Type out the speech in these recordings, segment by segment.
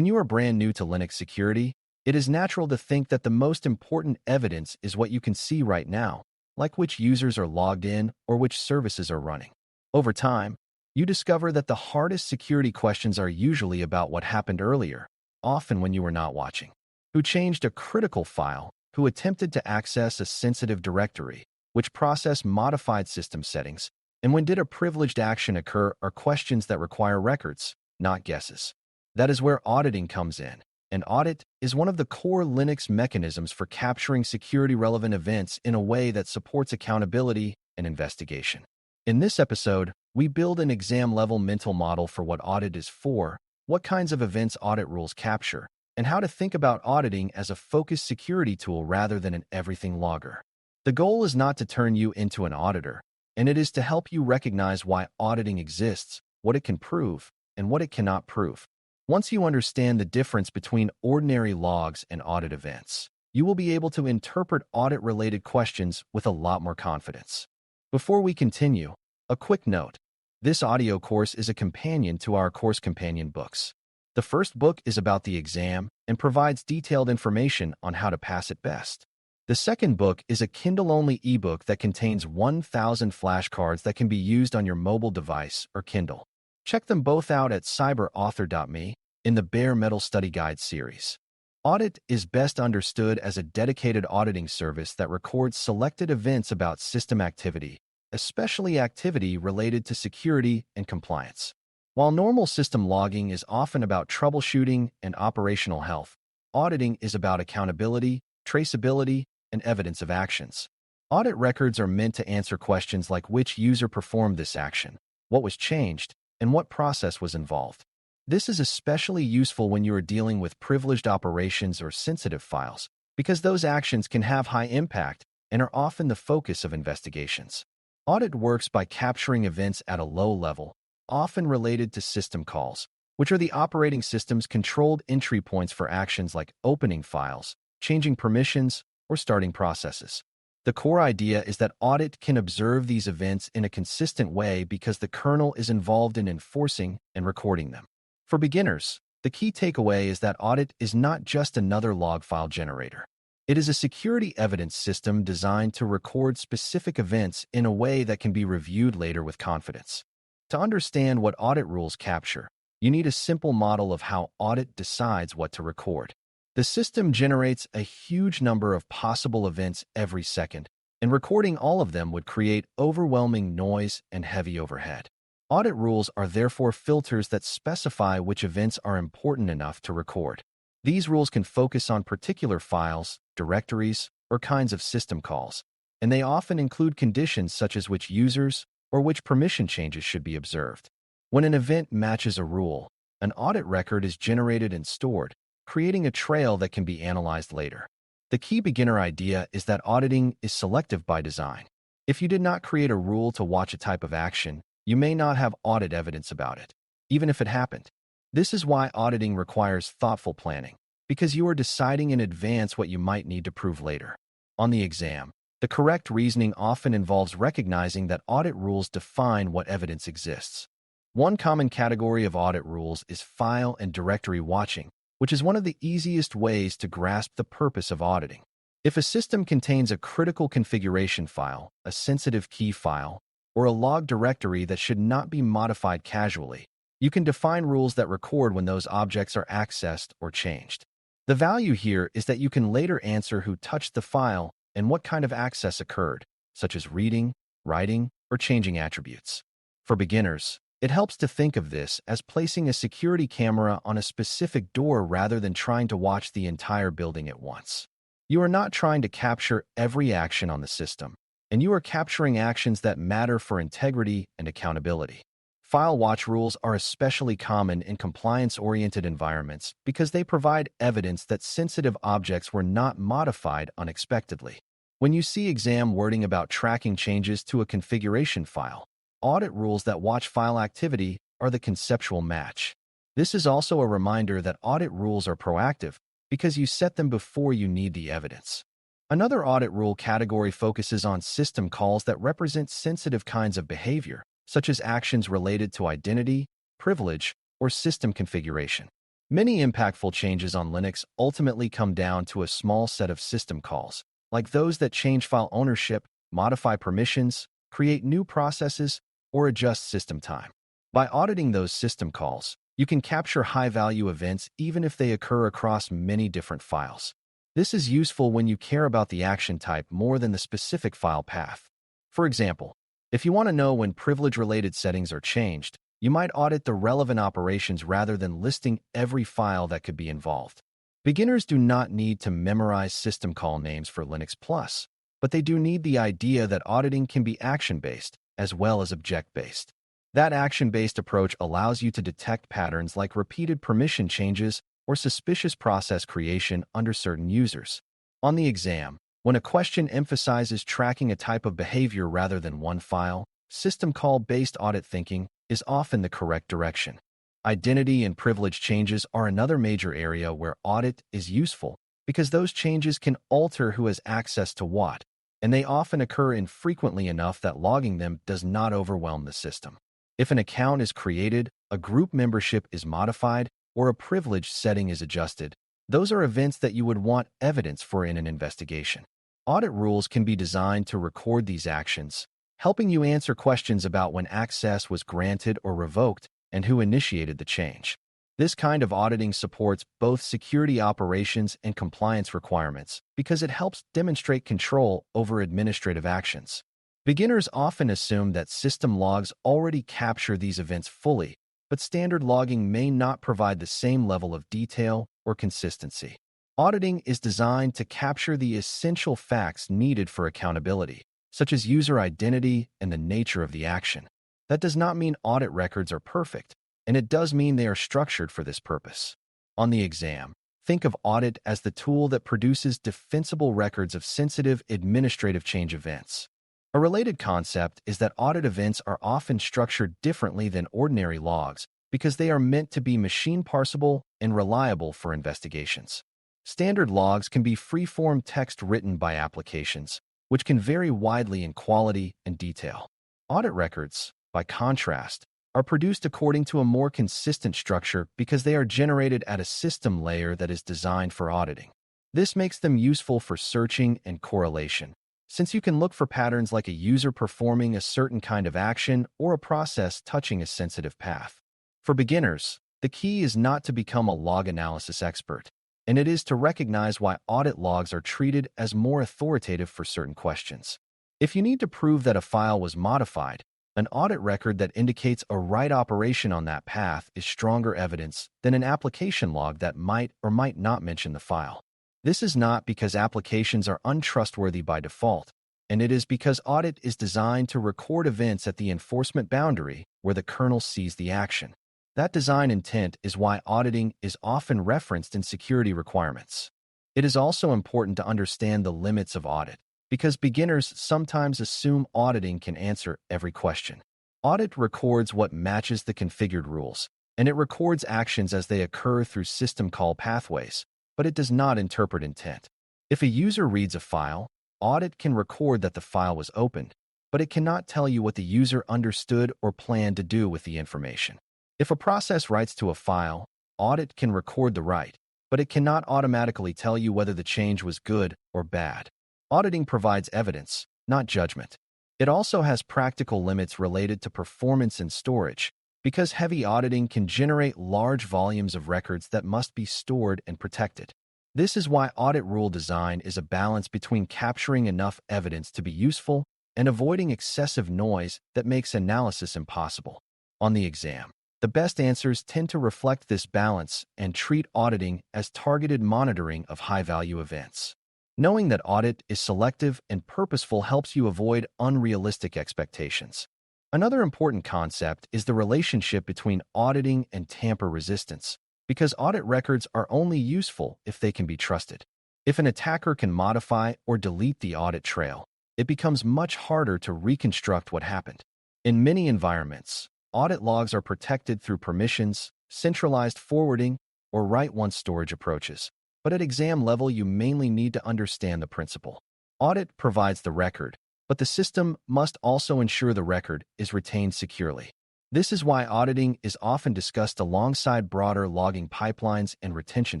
When you are brand new to Linux security, it is natural to think that the most important evidence is what you can see right now, like which users are logged in or which services are running. Over time, you discover that the hardest security questions are usually about what happened earlier, often when you were not watching. Who changed a critical file, who attempted to access a sensitive directory, which process modified system settings, and when did a privileged action occur are questions that require records, not guesses. That is where auditing comes in. An audit is one of the core Linux mechanisms for capturing security-relevant events in a way that supports accountability and investigation. In this episode, we build an exam-level mental model for what audit is for, what kinds of events audit rules capture, and how to think about auditing as a focused security tool rather than an everything logger. The goal is not to turn you into an auditor, and it is to help you recognize why auditing exists, what it can prove, and what it cannot prove. Once you understand the difference between ordinary logs and audit events, you will be able to interpret audit-related questions with a lot more confidence. Before we continue, a quick note. This audio course is a companion to our course companion books. The first book is about the exam and provides detailed information on how to pass it best. The second book is a Kindle-only ebook that contains 1,000 flashcards that can be used on your mobile device or Kindle. Check them both out at cyber.author.me in the Bare Metal Study Guide series. Audit is best understood as a dedicated auditing service that records selected events about system activity, especially activity related to security and compliance. While normal system logging is often about troubleshooting and operational health, auditing is about accountability, traceability, and evidence of actions. Audit records are meant to answer questions like which user performed this action, what was changed, and what process was involved. This is especially useful when you are dealing with privileged operations or sensitive files, because those actions can have high impact and are often the focus of investigations. Audit works by capturing events at a low level, often related to system calls, which are the operating system's controlled entry points for actions like opening files, changing permissions, or starting processes. The core idea is that audit can observe these events in a consistent way because the kernel is involved in enforcing and recording them. For beginners, the key takeaway is that audit is not just another log file generator. It is a security evidence system designed to record specific events in a way that can be reviewed later with confidence. To understand what audit rules capture, you need a simple model of how audit decides what to record. The system generates a huge number of possible events every second, and recording all of them would create overwhelming noise and heavy overhead. Audit rules are therefore filters that specify which events are important enough to record. These rules can focus on particular files, directories, or kinds of system calls, and they often include conditions such as which users or which permission changes should be observed. When an event matches a rule, an audit record is generated and stored, creating a trail that can be analyzed later. The key beginner idea is that auditing is selective by design. If you did not create a rule to watch a type of action, you may not have audit evidence about it, even if it happened. This is why auditing requires thoughtful planning, because you are deciding in advance what you might need to prove later. On the exam, the correct reasoning often involves recognizing that audit rules define what evidence exists. One common category of audit rules is file and directory watching, which is one of the easiest ways to grasp the purpose of auditing. If a system contains a critical configuration file, a sensitive key file, or a log directory that should not be modified casually, you can define rules that record when those objects are accessed or changed. The value here is that you can later answer who touched the file and what kind of access occurred, such as reading, writing, or changing attributes. For beginners, it helps to think of this as placing a security camera on a specific door rather than trying to watch the entire building at once. You are not trying to capture every action on the system, and you are capturing actions that matter for integrity and accountability. File watch rules are especially common in compliance-oriented environments because they provide evidence that sensitive objects were not modified unexpectedly. When you see exam wording about tracking changes to a configuration file, audit rules that watch file activity are the conceptual match. This is also a reminder that audit rules are proactive because you set them before you need the evidence. Another audit rule category focuses on system calls that represent sensitive kinds of behavior, such as actions related to identity, privilege, or system configuration. Many impactful changes on Linux ultimately come down to a small set of system calls, like those that change file ownership, modify permissions, create new processes, or adjust system time. By auditing those system calls, you can capture high-value events even if they occur across many different files. This is useful when you care about the action type more than the specific file path. For example, if you want to know when privilege-related settings are changed, you might audit the relevant operations rather than listing every file that could be involved. Beginners do not need to memorize system call names for Linux Plus, but they do need the idea that auditing can be action-based as well as object-based. That action-based approach allows you to detect patterns like repeated permission changes or suspicious process creation under certain users. On the exam, when a question emphasizes tracking a type of behavior rather than one file, system call-based audit thinking is often the correct direction. Identity and privilege changes are another major area where audit is useful because those changes can alter who has access to what, and they often occur infrequently enough that logging them does not overwhelm the system. If an account is created, a group membership is modified, or a privilege setting is adjusted, those are events that you would want evidence for in an investigation. Audit rules can be designed to record these actions, helping you answer questions about when access was granted or revoked and who initiated the change. This kind of auditing supports both security operations and compliance requirements because it helps demonstrate control over administrative actions. Beginners often assume that system logs already capture these events fully, but standard logging may not provide the same level of detail or consistency. Auditing is designed to capture the essential facts needed for accountability, such as user identity and the nature of the action. That does not mean audit records are perfect, and it does mean they are structured for this purpose. On the exam, think of audit as the tool that produces defensible records of sensitive administrative change events. A related concept is that audit events are often structured differently than ordinary logs because they are meant to be machine parsable and reliable for investigations. Standard logs can be free-form text written by applications, which can vary widely in quality and detail. Audit records, by contrast, are produced according to a more consistent structure because they are generated at a system layer that is designed for auditing. This makes them useful for searching and correlation, since you can look for patterns like a user performing a certain kind of action or a process touching a sensitive path. For beginners, the key is not to become a log analysis expert, and it is to recognize why audit logs are treated as more authoritative for certain questions. If you need to prove that a file was modified, an audit record that indicates a right operation on that path is stronger evidence than an application log that might or might not mention the file. This is not because applications are untrustworthy by default, and it is because audit is designed to record events at the enforcement boundary where the kernel sees the action. That design intent is why auditing is often referenced in security requirements. It is also important to understand the limits of audit, because beginners sometimes assume auditing can answer every question. Audit records what matches the configured rules, and it records actions as they occur through system call pathways, but it does not interpret intent. If a user reads a file, audit can record that the file was opened, but it cannot tell you what the user understood or planned to do with the information. If a process writes to a file, audit can record the write, but it cannot automatically tell you whether the change was good or bad. Auditing provides evidence, not judgment. It also has practical limits related to performance and storage, because heavy auditing can generate large volumes of records that must be stored and protected. This is why audit rule design is a balance between capturing enough evidence to be useful and avoiding excessive noise that makes analysis impossible. On the exam, the best answers tend to reflect this balance and treat auditing as targeted monitoring of high-value events. Knowing that audit is selective and purposeful helps you avoid unrealistic expectations. Another important concept is the relationship between auditing and tamper resistance, because audit records are only useful if they can be trusted. If an attacker can modify or delete the audit trail, it becomes much harder to reconstruct what happened. In many environments, audit logs are protected through permissions, centralized forwarding, or write-once storage approaches. But at exam level, you mainly need to understand the principle. Audit provides the record, but the system must also ensure the record is retained securely. This is why auditing is often discussed alongside broader logging pipelines and retention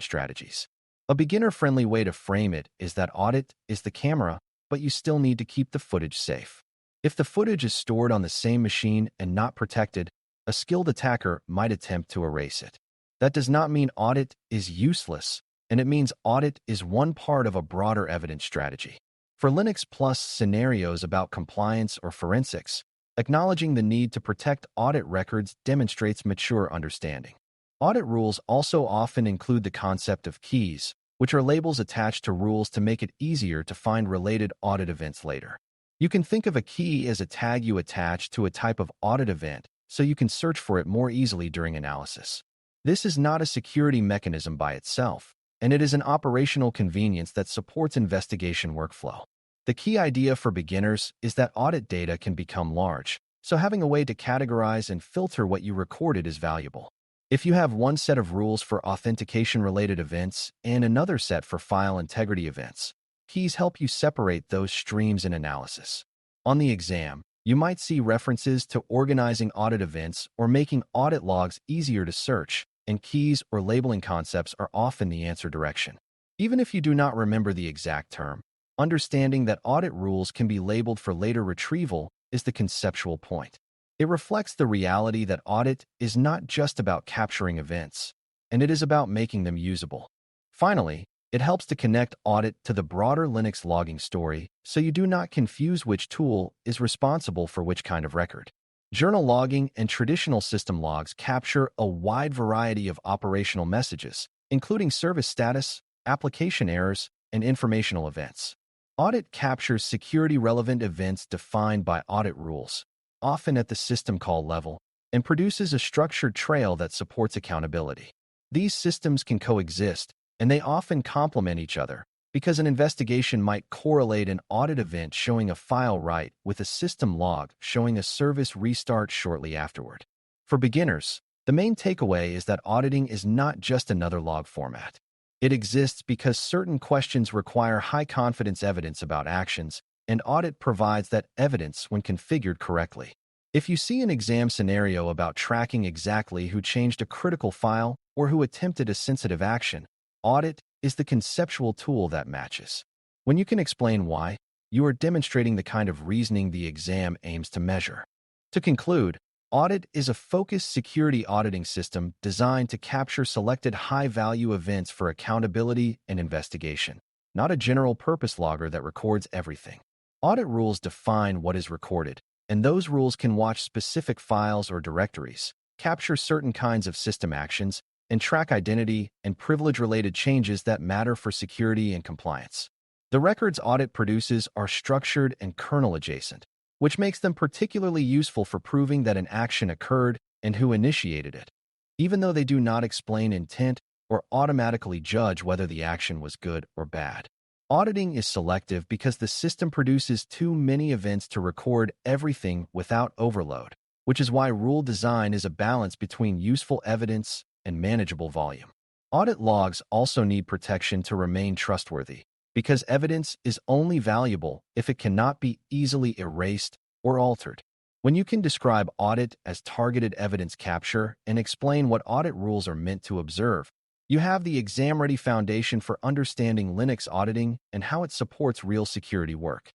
strategies. A beginner-friendly way to frame it is that audit is the camera, but you still need to keep the footage safe. If the footage is stored on the same machine and not protected, a skilled attacker might attempt to erase it. That does not mean audit is useless, and it means audit is one part of a broader evidence strategy. For Linux Plus scenarios about compliance or forensics, acknowledging the need to protect audit records demonstrates mature understanding. Audit rules also often include the concept of keys, which are labels attached to rules to make it easier to find related audit events later. You can think of a key as a tag you attach to a type of audit event so you can search for it more easily during analysis. This is not a security mechanism by itself, and it is an operational convenience that supports investigation workflow. The key idea for beginners is that audit data can become large, so having a way to categorize and filter what you recorded is valuable. If you have one set of rules for authentication-related events and another set for file integrity events, keys help you separate those streams in analysis. On the exam, you might see references to organizing audit events or making audit logs easier to search, and keys or labeling concepts are often the answer direction. Even if you do not remember the exact term, understanding that audit rules can be labeled for later retrieval is the conceptual point. It reflects the reality that audit is not just about capturing events, and it is about making them usable. Finally, it helps to connect audit to the broader Linux logging story so you do not confuse which tool is responsible for which kind of record. Journal logging and traditional system logs capture a wide variety of operational messages, including service status, application errors, and informational events. Audit captures security-relevant events defined by audit rules, often at the system call level, and produces a structured trail that supports accountability. These systems can coexist, and they often complement each other, because an investigation might correlate an audit event showing a file write with a system log showing a service restart shortly afterward. For beginners, the main takeaway is that auditing is not just another log format. It exists because certain questions require high-confidence evidence about actions, and audit provides that evidence when configured correctly. If you see an exam scenario about tracking exactly who changed a critical file or who attempted a sensitive action, audit is the conceptual tool that matches. When you can explain why, you are demonstrating the kind of reasoning the exam aims to measure. To conclude, audit is a focused security auditing system designed to capture selected high-value events for accountability and investigation, not a general-purpose logger that records everything. Audit rules define what is recorded, and those rules can watch specific files or directories, capture certain kinds of system actions, and track identity and privilege-related changes that matter for security and compliance. The records audit produces are structured and kernel-adjacent, which makes them particularly useful for proving that an action occurred and who initiated it, even though they do not explain intent or automatically judge whether the action was good or bad. Auditing is selective because the system produces too many events to record everything without overload, which is why rule design is a balance between useful evidence and manageable volume. Audit logs also need protection to remain trustworthy, because evidence is only valuable if it cannot be easily erased or altered. When you can describe audit as targeted evidence capture and explain what audit rules are meant to observe, you have the exam-ready foundation for understanding Linux auditing and how it supports real security work.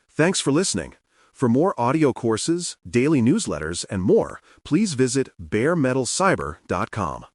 Thanks for listening. For more audio courses, daily newsletters, and more, please visit baremetalcyber.com.